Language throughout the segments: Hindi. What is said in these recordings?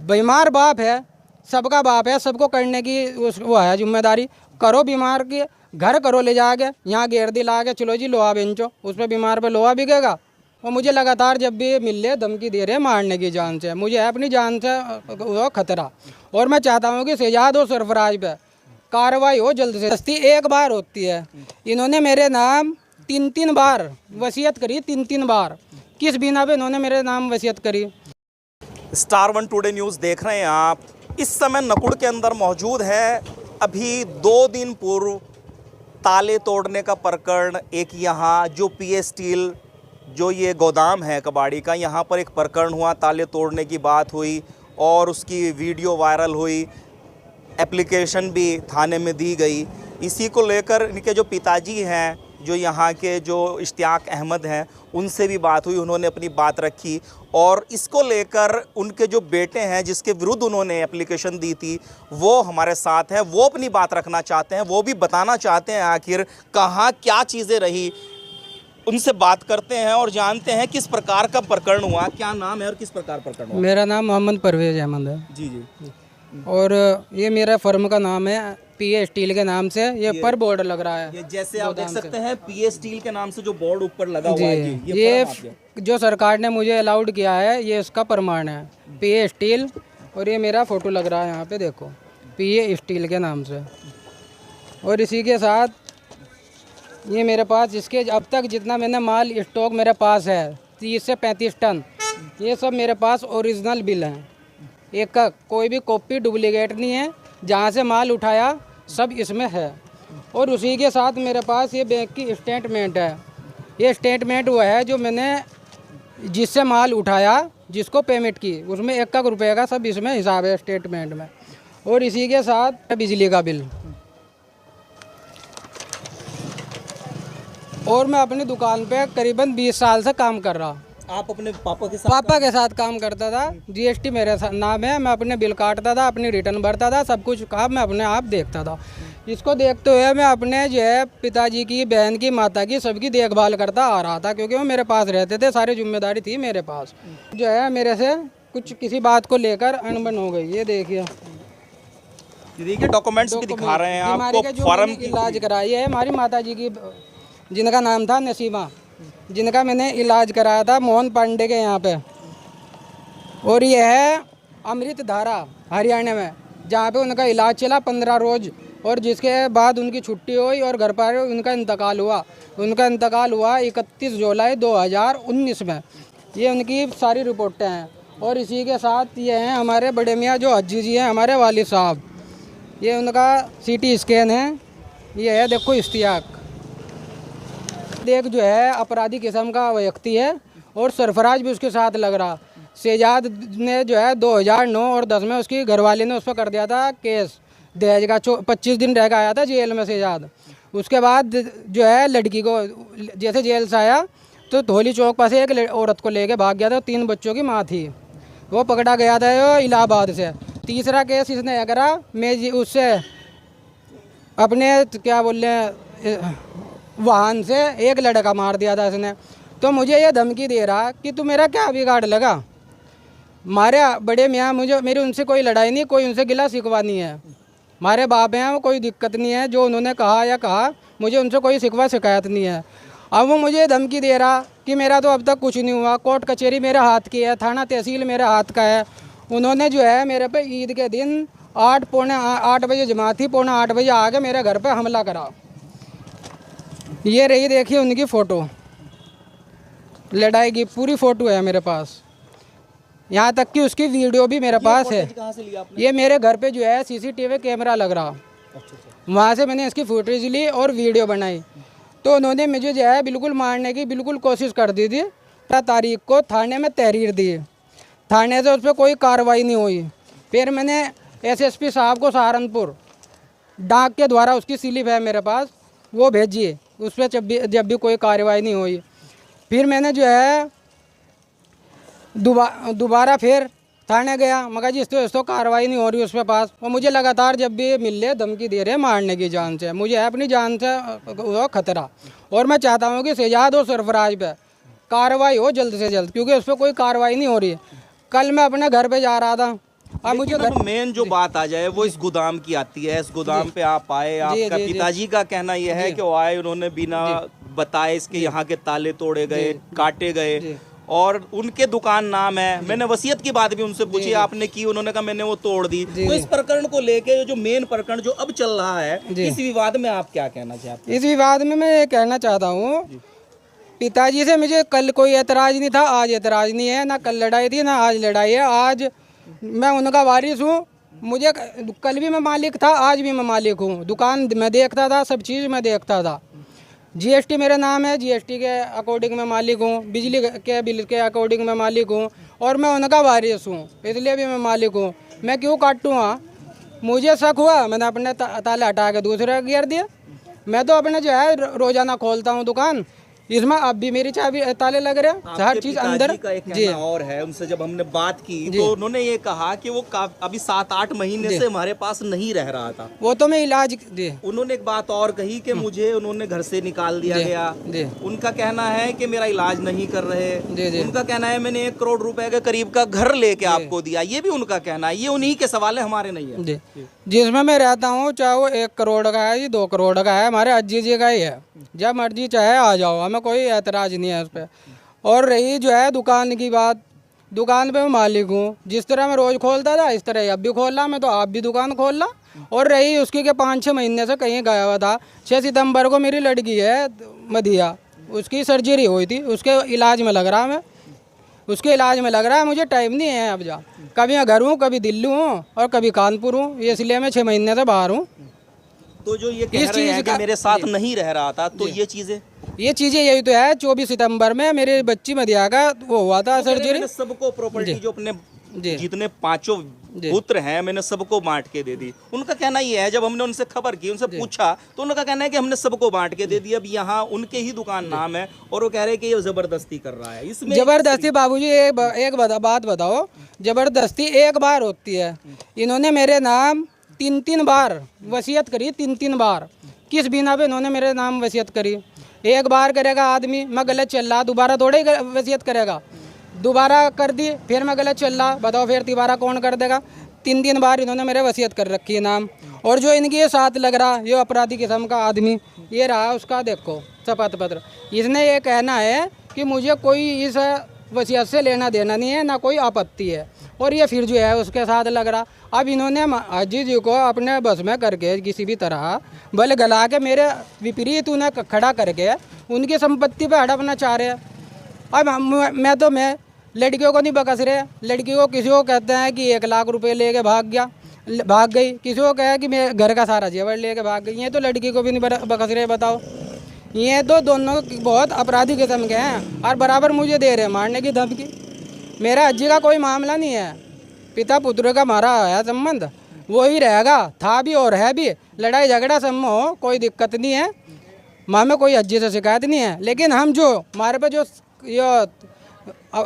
बीमार बाप है, सबका बाप है, सबको करने की वो है जिम्मेदारी। करो बीमार की घर करो ले जाके, यहाँ गेर दिला के चलो जी लोहा बेंचो, उस पर बीमार पे लोहा बिकेगा। और मुझे लगातार जब भी मिल ले धमकी दे रहे मारने की जान से, मुझे है अपनी जान से वो खतरा। और मैं चाहता हूँ कि शहजाद और सरफराज पे कार्रवाई हो जल्द से जल्द। एक बार होती है, इन्होंने मेरे नाम 3 बार वसीयत करी, 3 बार। किस बिना पे इन्होंने मेरे नाम वसीयत करी? स्टार 1 टुडे न्यूज़ देख रहे हैं आप। इस समय नकुड़ के अंदर मौजूद है। अभी 2 दिन पूर्व ताले तोड़ने का प्रकरण एक यहाँ जो पीए स्टील जो ये गोदाम है कबाड़ी का, यहाँ पर एक प्रकरण हुआ, ताले तोड़ने की बात हुई और उसकी वीडियो वायरल हुई, एप्लीकेशन भी थाने में दी गई। इसी को लेकर इनके जो पिताजी हैं, जो यहाँ के जो इश्तियाक अहमद हैं, उनसे भी बात हुई, उन्होंने अपनी बात रखी। और इसको लेकर उनके जो बेटे हैं जिसके विरुद्ध उन्होंने एप्लीकेशन दी थी, वो हमारे साथ हैं। वो अपनी बात रखना चाहते हैं, वो भी बताना चाहते हैं आखिर कहाँ क्या चीज़ें रही। उनसे बात करते हैं और जानते हैं किस प्रकार का प्रकरण हुआ, क्या नाम है और किस प्रकार प्रकरण हुआ। मेरा नाम मोहम्मद परवेज अहमद है जी जी। और ये मेरा फर्म का नाम है पीए स्टील के नाम से। ये पर बोर्ड लग रहा है, ये जैसे आप देख सकते हैं पीए स्टील के नाम से जो बोर्ड ऊपर लगा हुआ है, ये जो सरकार ने मुझे अलाउड किया है, ये इसका प्रमाण है, पीए स्टील। और ये मेरा फोटो लग रहा है यहाँ पे, देखो, पीए स्टील के नाम से। और इसी के साथ ये मेरे पास इसके अब तक जितना मैंने माल स्टॉक मेरे पास है 30 से 35 टन, ये सब मेरे पास ओरिजिनल बिल हैं। एक का कोई भी कॉपी डुप्लीकेट नहीं है। जहाँ से माल उठाया सब इसमें है। और उसी के साथ मेरे पास ये बैंक की स्टेटमेंट है। ये स्टेटमेंट वो है जो मैंने जिससे माल उठाया, जिसको पेमेंट की, उसमें 1 रुपये का सब इसमें हिसाब है स्टेटमेंट में। और इसी के साथ बिजली का बिल। और मैं अपनी दुकान पे करीबन 20 साल से काम कर रहा। आप अपने पापा के साथ काम करता था। जीएसटी मेरे नाम है, मैं अपने बिल काटता था, अपनी रिटर्न भरता था, सब कुछ काम मैं अपने आप देखता था। इसको देखते हुए मैं अपने जो है पिताजी की, बहन की, माता की, सबकी देखभाल करता आ रहा था, क्योंकि वो मेरे पास रहते थे, सारी जिम्मेदारी थी मेरे पास। जो है मेरे से कुछ किसी बात को लेकर अनबन हो गई। ये देखिए डॉक्यूमेंट्स भी दिखा रहे हैं आपको। फॉर्म की इलाज कराई है हमारी माता जी की, जिनका नाम था नसीमा, जिनका मैंने इलाज कराया था मोहन पांडे के यहाँ पे। और ये है अमृत धारा हरियाणा में, जहाँ पे उनका इलाज चला 15 रोज़। और जिसके बाद उनकी छुट्टी हुई और घर पर उनका इंतकाल हुआ। उनका इंतकाल हुआ 31 जुलाई 2019 में। ये उनकी सारी रिपोर्टें हैं। और इसी के साथ ये हैं हमारे बड़े मियाँ जो हज्जी जी हैं, हमारे वालिद साहब। ये उनका सीटी स्कैन है। ये है देखो इश्तियाक। एक जो है अपराधी किस्म का व्यक्ति है और सरफराज भी उसके साथ लग रहा। शहजाद ने जो है 2009 और 10 में उसकी घरवाली ने उस पर कर दिया था केस दहेज का। 25 दिन रह के आया था जेल में शहजाद। उसके बाद जो है लड़की को जैसे जेल से आया तो धोली चौक पास एक औरत को लेके भाग गया था। 3 बच्चों की माँ थी, वो पकड़ा गया था वो इलाहाबाद से। तीसरा केस इसने करा, मैं उससे अपने क्या बोल रहे वाहन से एक लड़का मार दिया था इसने। तो मुझे ये धमकी दे रहा कि तू मेरा क्या बिगाड़ लगा। मारे बड़े मियाँ, मुझे मेरी उनसे कोई लड़ाई नहीं, कोई उनसे गिला शिकवा नहीं है। हमारे बाप हैं, वो कोई दिक्कत नहीं है। जो उन्होंने कहा मुझे उनसे कोई शिकवा शिकायत नहीं है। अब वो मुझे धमकी दे रहा कि मेरा तो अब तक कुछ नहीं हुआ, कोर्ट कचहरी मेरे हाथ की है, थाना तहसील मेरे हाथ का है। उन्होंने जो है मेरे पे ईद के दिन 8 बजे जमात थी, 8:15 बजे आके मेरे घर पे हमला करा। ये रही देखिए उनकी फ़ोटो, लड़ाई की पूरी फ़ोटो है मेरे पास। यहाँ तक कि उसकी वीडियो भी मेरे पास है। कहाँ से लिया आपने? ये मेरे घर पे जो है सीसीटीवी कैमरा लग रहा, वहाँ से मैंने इसकी फुटेज ली और वीडियो बनाई। तो उन्होंने मुझे जो है बिल्कुल मारने की बिल्कुल कोशिश कर दी थी। 18 तारीख को थाने में तहरीर दी, थाने से उस पर कोई कार्रवाई नहीं हुई। फिर मैंने एसएसपी साहब को सहारनपुर डाक के द्वारा, उसकी स्लिप है मेरे पास, वो भेजिए। उस पर जब भी कोई कार्रवाई नहीं हुई, फिर मैंने जो है दोबारा फिर थाने गया, मगर जी इस तो कार्रवाई नहीं हो रही उस पर पास। और मुझे लगातार जब भी मिल ले धमकी दे रहे मारने की जान से, मुझे है अपनी जान से वो खतरा। और मैं चाहता हूँ कि शहजाद और सरफराज पे कार्रवाई हो जल्द से जल्द, क्योंकि उस पर कोई कार्रवाई नहीं हो रही है। कल मैं अपने घर पे जा रहा था, अब मुझे मेन जो बात आ जाए वो इस गोदाम की आती है। इस गोदाम पे आप आए, आपका पिताजी का कहना यह है कि वो आए, उन्होंने बिना बताए इसके यहाँ के ताले तोड़े गए, काटे गए, और उनके दुकान नाम है। मैंने वसीयत की बात भी उनसे पूछी, आपने की? उन्होंने कहा मैंने वो तोड़ दी। तो इस प्रकरण को लेके जो मेन प्रकरण जो अब चल रहा है, इस विवाद में आप क्या कहना चाहते हैं? इस विवाद में मैं ये कहना चाहता हूँ, पिताजी से मुझे कल कोई एतराज नहीं था, आज एतराज नहीं है। ना कल लड़ाई थी, ना आज लड़ाई है। आज मैं उनका वारिस हूँ। मुझे कल भी मैं मालिक था, आज भी मैं मालिक हूँ। दुकान मैं देखता था, सब चीज़ मैं देखता था। जीएसटी मेरा नाम है, जीएसटी के अकॉर्डिंग मैं मालिक हूँ। बिजली के बिल के अकॉर्डिंग मैं मालिक हूँ, और मैं उनका वारिस हूँ, इसलिए भी मैं मालिक हूँ। मैं क्यों काटूँगा? मुझे शक हुआ, मैंने अपने ताले हटा के दूसरे गिर दिया। मैं तो अपने जो है रोजाना खोलता हूँ दुकान, इसमें अब भी मेरी चाबी ताले लग रहे हैं, हर चीज अंदर। का एक कहना और है, उनसे जब हमने बात की तो उन्होंने ये कहा कि वो अभी 7-8 महीने से हमारे पास नहीं रह रहा था। वो तो मैं इलाज उन्होंने एक बात और कही कि मुझे उन्होंने घर से निकाल दिया गया। उनका कहना है कि मेरा इलाज नहीं कर रहे। उनका कहना है मैंने 1 करोड़ रुपए के करीब का घर लेके आपको दिया, ये भी उनका कहना है। ये उन्हीं के सवाल है, हमारे नहीं है। जिसमें मैं रहता हूँ, चाहे वो 1 करोड़ का है या 2 करोड़ का है, हमारे अज्जी जी का ही है। जब मर्जी चाहे आ जाओ, हमें कोई एतराज नहीं है उस पर। और रही जो है दुकान की बात, दुकान पे मैं मालिक हूँ। जिस तरह मैं रोज़ खोलता था, इस तरह अब भी खोल रहा मैं, तो आप भी दुकान खोल रहा। और रही उसकी के 5-6 महीने से कहीं गया हुआ था। 6 सितंबर को मेरी लड़की है मदिया, उसकी सर्जरी हुई थी, उसके इलाज में लग रहा मैं, उसके इलाज में लग रहा है। मुझे टाइम नहीं है अब जा, कभी मैं घर हूँ, कभी दिल्ली हूँ, और कभी कानपुर हूँ, इसलिए मैं 6 महीने से बाहर हूँ। तो जो ये कह रहे हैं कि मेरे साथ नहीं रह रहा था, तो ये चीजें यही तो है। 24 सितंबर में मेरे बच्ची मदिया का वो हुआ था सर्जरी। सबको प्रॉपर्टी जो अपने जितने 5 पुत्र हैं, मैंने सबको बांट के दे दी। उनका कहना ये है, जब हमने उनसे खबर की, उनसे पूछा, तो उनका कहना है कि हमने सबको बांट के दे दिया। अब यहाँ उनके ही दुकान नाम है, और वो कह रहे हैं कि ये जबरदस्ती कर रहा है। इसमें जबरदस्ती बाबूजी एक बात बताओ, जबरदस्ती एक बार होती है। इन्होंने मेरे नाम 3-3 बार वसीयत करी, 3-3 बार। किस बिना पे इन्होंने मेरे नाम वसीयत करी? एक बार करेगा आदमी, मैं गलत चल रहा, दोबारा थोड़े ही वसीयत करेगा। दोबारा कर दी, फिर मैं गलत चल रहा, बताओ फिर दोबारा कौन कर देगा? 3-3 बार इन्होंने मेरे वसीयत कर रखी है नाम। और जो इनके ये साथ लग रहा, ये अपराधी किस्म का आदमी, ये रहा उसका देखो शपथ पत्र। इसने ये कहना है कि मुझे कोई इस वसीयत से लेना देना नहीं है, ना कोई आपत्ति है, और ये फिर जो है उसके साथ लग रहा। अब इन्होंने अजी जी को अपने बस में करके किसी भी तरह बल गला के मेरे विपरीत उन्हें खड़ा करके उनकी संपत्ति पे हड़पना चाह रहे हैं। अब मैं लड़कियों को नहीं बकस रहे। लड़कियों को किसी को कहते हैं कि 1 लाख रुपए लेके भाग गई, किसी को कहे कि मैं घर का सारा जेवर लेके भाग गई। ये तो लड़की को भी नहीं बकस रहे, बताओ। ये तो दोनों बहुत अपराधी किस्म के हैं, और बराबर मुझे दे रहे हैं मारने की धमकी। मेरा अज्जी का कोई मामला नहीं है, पिता पुत्र का मारा है संबंध, वो ही रहेगा, था भी और है भी। लड़ाई झगड़ा सब में हो, कोई दिक्कत नहीं है, माँ में कोई अज्जी से शिकायत नहीं है। लेकिन हम जो हमारे पे जो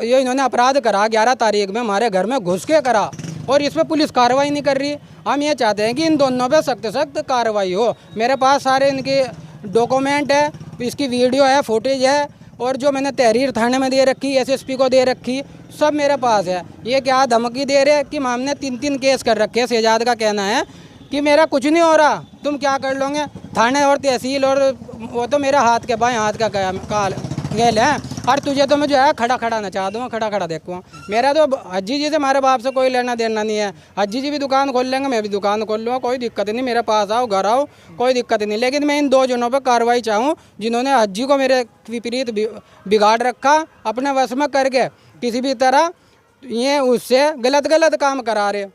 ये इन्होंने अपराध करा 11 तारीख में हमारे घर में घुस के करा, और इस पर पुलिस कार्रवाई नहीं कर रही। हम ये चाहते हैं कि इन दोनों पे सख्त कार्रवाई हो। मेरे पास सारे इनके डॉक्यूमेंट है, इसकी वीडियो है, फुटेज है, और जो मैंने तहरीर थाने में दे रखी, एसएसपी को दे रखी, सब मेरे पास है। ये क्या धमकी दे रहे हैं कि हमने 3-3 केस कर रखे हैं। शहजाद का कहना है कि मेरा कुछ नहीं हो रहा, तुम क्या कर लोगे? थाने और तहसील और वो तो मेरा हाथ के बाएं हाथ का खेल है, और तुझे तो मैं जो है खड़ा नचा दूँगा, खड़ा देखूँगा। मेरा तो अज्जी जी से हमारे बाप से कोई लेना देना नहीं है। अज्जी जी भी दुकान खोल लेंगे, मैं भी दुकान खोल लूँगा, कोई दिक्कत नहीं। मेरे पास आओ, घर आओ, कोई दिक्कत नहीं। लेकिन मैं इन 2 जनों पर कार्रवाई चाहूँ जिन्होंने अज्जी को मेरे विपरीत बिगाड़ रखा, अपने वश में करके किसी भी तरह ये उससे गलत काम करा रहे।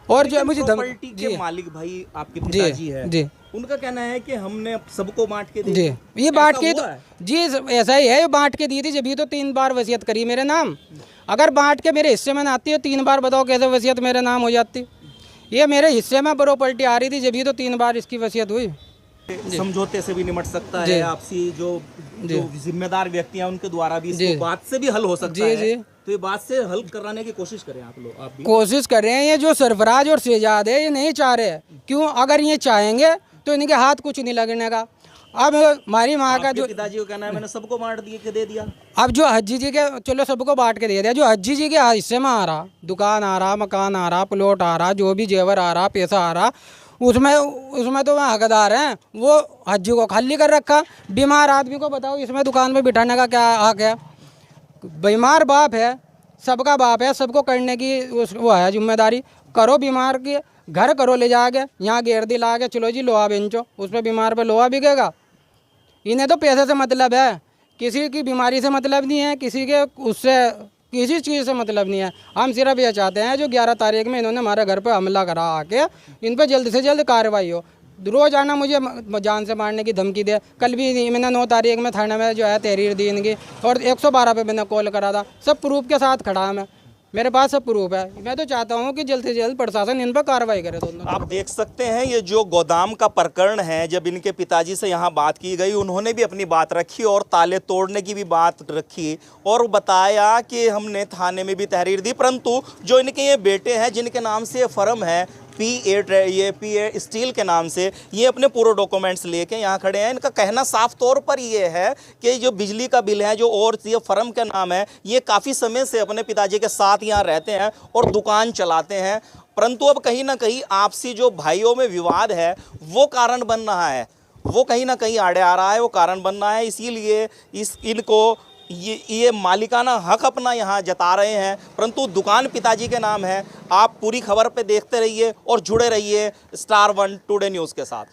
और जो मुझे प्रॉपर्टी के मालिक भाई आपके पिताजी है जी, उनका कहना है कि हमने सबको बांट के दी। जी, ये बांट के जी ऐसा ही है, ये बांट के दी थी। जब भी तो 3 बार वसीयत करी मेरे नाम। अगर बांट के मेरे हिस्से में ना आती है 3 बार, बताओ कैसे वसीयत मेरे नाम हो जाती? ये मेरे हिस्से में प्रॉपर्टी आ रही थी, जब भी तो 3 बार इसकी वसीयत हुई। समझौते से भी निमट सकता है, आपसी जो जिम्मेदार व्यक्ति हैं उनके द्वारा भी इस बात से भी हल हो सकता है। तो ये बात से हल कराने की कोशिश करें आप लोग, आप भी कोशिश कर रहे हैं। ये जो सरफराज और शहजाद है, ये नहीं चाह रहे। क्यों? अगर ये चाहेंगे तो इनके हाथ कुछ नहीं लगने का। अब हमारी माँ का आपके जो पिताजी को कहना है मैंने सबको बांट दिए के दे दिया। अब जो हज्जी जी के चलो सबको बांट के दे दिया, जो हज्जी जी के हिस्से में आ रहा, दुकान आ रहा, मकान आ रहा, प्लॉट आ रहा, जो भी जेवर आ रहा, पैसा आ रहा, उसमें उसमें तो वह हकदार हैं, वो हज्जी को खाली कर रखा। बीमार आदमी को बताओ इसमें दुकान पे बिठाने का क्या हक है? बीमार बाप है, सबका बाप है, सबको करने की वो है जिम्मेदारी। करो बीमार की घर करो ले जाके, यहाँ गेर दिला के चलो जी लोहा बेंचो, उस पर बीमार पे लोहा बिकेगा। इन्हें तो पैसे से मतलब है, किसी की बीमारी से मतलब नहीं है, किसी के उससे किसी चीज़ से मतलब नहीं है। हम सिर्फ ये चाहते हैं जो 11 तारीख में इन्होंने हमारे घर पे हमला करा आके, इन पर जल्द से जल्द कार्रवाई हो। रोज़ आना मुझे जान से मारने की धमकी दे। कल भी मैंने 9 तारीख में थाने में जो है तहरीर दी इनकी, और 112 पे मैंने कॉल करा था। सब प्रूफ के साथ खड़ा है मैं, मेरे पास सब प्रूफ है। मैं तो चाहता हूँ कि जल्द से जल्द प्रशासन इन पर कार्रवाई करे दोनों। आप देख सकते हैं ये जो गोदाम का प्रकरण है, जब इनके पिताजी से यहाँ बात की गई, उन्होंने भी अपनी बात रखी और ताले तोड़ने की भी बात रखी और बताया कि हमने थाने में भी तहरीर दी, परंतु जो इनके ये बेटे हैं जिनके नाम से ये फर्म है पी स्टील के नाम से, ये अपने पूरे डॉक्यूमेंट्स लेके यहाँ खड़े हैं। इनका कहना साफ तौर पर ये है कि जो बिजली का बिल है जो और ये फर्म के नाम है, ये काफ़ी समय से अपने पिताजी के साथ यहाँ रहते हैं और दुकान चलाते हैं, परंतु अब कहीं ना कहीं आपसी जो भाइयों में विवाद है वो कारण बन रहा है, वो कहीं ना कहीं आड़े आ रहा है, वो कारण बन रहा है। इसीलिए इनको ये मालिकाना हक अपना यहाँ जता रहे हैं, परंतु दुकान पिताजी के नाम है। आप पूरी खबर पे देखते रहिए और जुड़े रहिए स्टार 1 टुडे न्यूज़ के साथ।